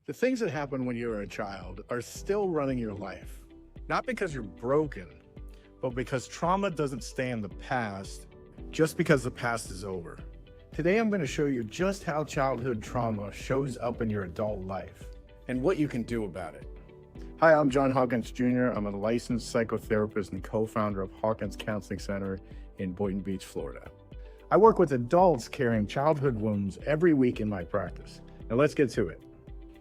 The things that happen when you were a child are still running your life. Not because you're broken, but because trauma doesn't stay in the past just because the past is over. Today, I'm going to show you just how childhood trauma shows up in your adult life and what you can do about it. Hi, I'm John Hawkins Jr. I'm a licensed psychotherapist and co-founder of Hawkins Counseling Center in Boynton Beach, Florida. I work with adults carrying childhood wounds every week in my practice. Now let's get to it.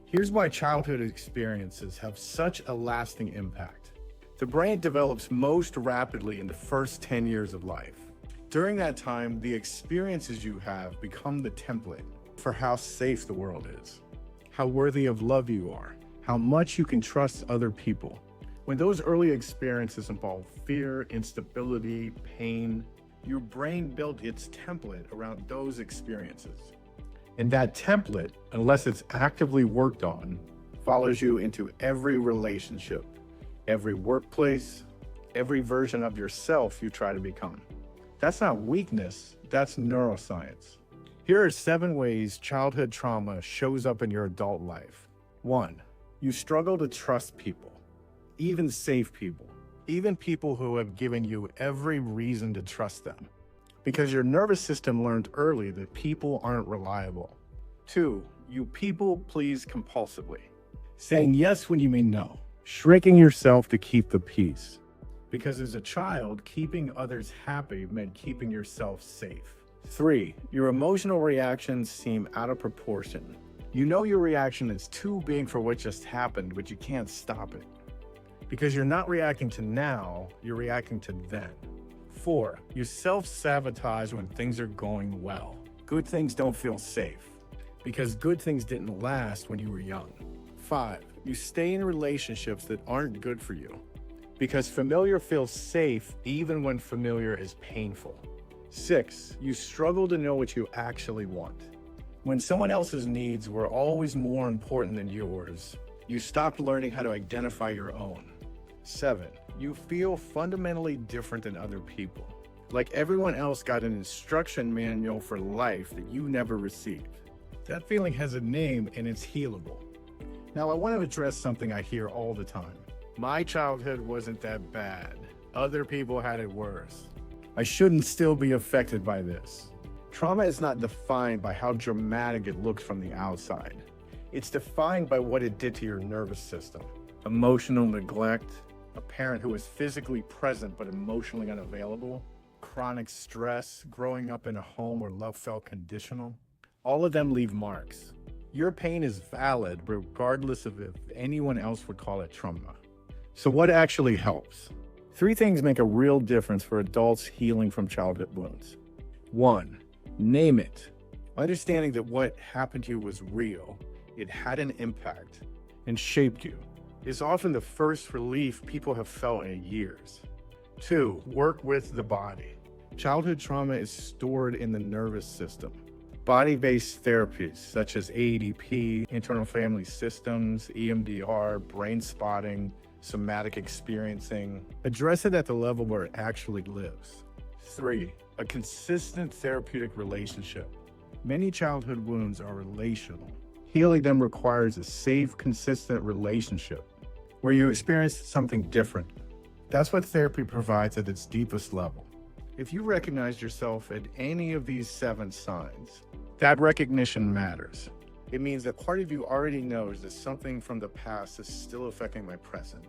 Here's why childhood experiences have such a lasting impact. The brain develops most rapidly in the first 10 years of life. During that time, the experiences you have become the template for how safe the world is, how worthy of love you are, how much you can trust other people. When those early experiences involve fear, instability, pain, your brain built its template around those experiences. And that template, unless it's actively worked on, follows you into every relationship, every workplace, every version of yourself you try to become. That's not weakness, that's neuroscience. Here are 7 ways childhood trauma shows up in your adult life. 1, you struggle to trust people, even safe people, even people who have given you every reason to trust them. Because your nervous system learned early that people aren't reliable. 2, you people please compulsively, saying yes when you mean no, shrinking yourself to keep the peace. Because as a child, keeping others happy meant keeping yourself safe. 3, your emotional reactions seem out of proportion. You know your reaction is too big for what just happened, but you can't stop it. Because you're not reacting to now, you're reacting to then. 4, you self-sabotage when things are going well. Good things don't feel safe, because good things didn't last when you were young. 5, you stay in relationships that aren't good for you, because familiar feels safe even when familiar is painful. 6, you struggle to know what you actually want. When someone else's needs were always more important than yours, you stopped learning how to identify your own. 7, you feel fundamentally different than other people. Like everyone else got an instruction manual for life that you never received. That feeling has a name and it's healable. Now I want to address something I hear all the time. My childhood wasn't that bad. Other people had it worse. I shouldn't still be affected by this. Trauma is not defined by how dramatic it looks from the outside. It's defined by what it did to your nervous system. Emotional neglect, a parent who was physically present but emotionally unavailable, chronic stress, growing up in a home where love felt conditional. All of them leave marks. Your pain is valid regardless of if anyone else would call it trauma. So what actually helps? 3 things make a real difference for adults healing from childhood wounds. 1, name it. Understanding that what happened to you was real, it had an impact, and shaped you, is often the first relief people have felt in years. 2, work with the body. Childhood trauma is stored in the nervous system. Body-based therapies such as AEDP, internal family systems, EMDR, brain spotting, somatic experiencing, address it at the level where it actually lives. 3, a consistent therapeutic relationship. Many childhood wounds are relational. Healing them requires a safe, consistent relationship where you experience something different. That's what therapy provides at its deepest level. If you recognize yourself at any of these 7 signs, that recognition matters. It means that part of you already knows that something from the past is still affecting my present.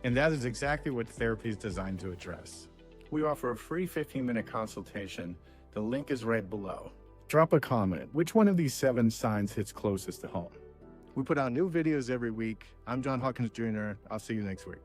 And that is exactly what therapy is designed to address. We offer a free 15-minute consultation. The link is right below. Drop a comment. Which one of these 7 signs hits closest to home? We put out new videos every week. I'm John Hawkins Jr. I'll see you next week.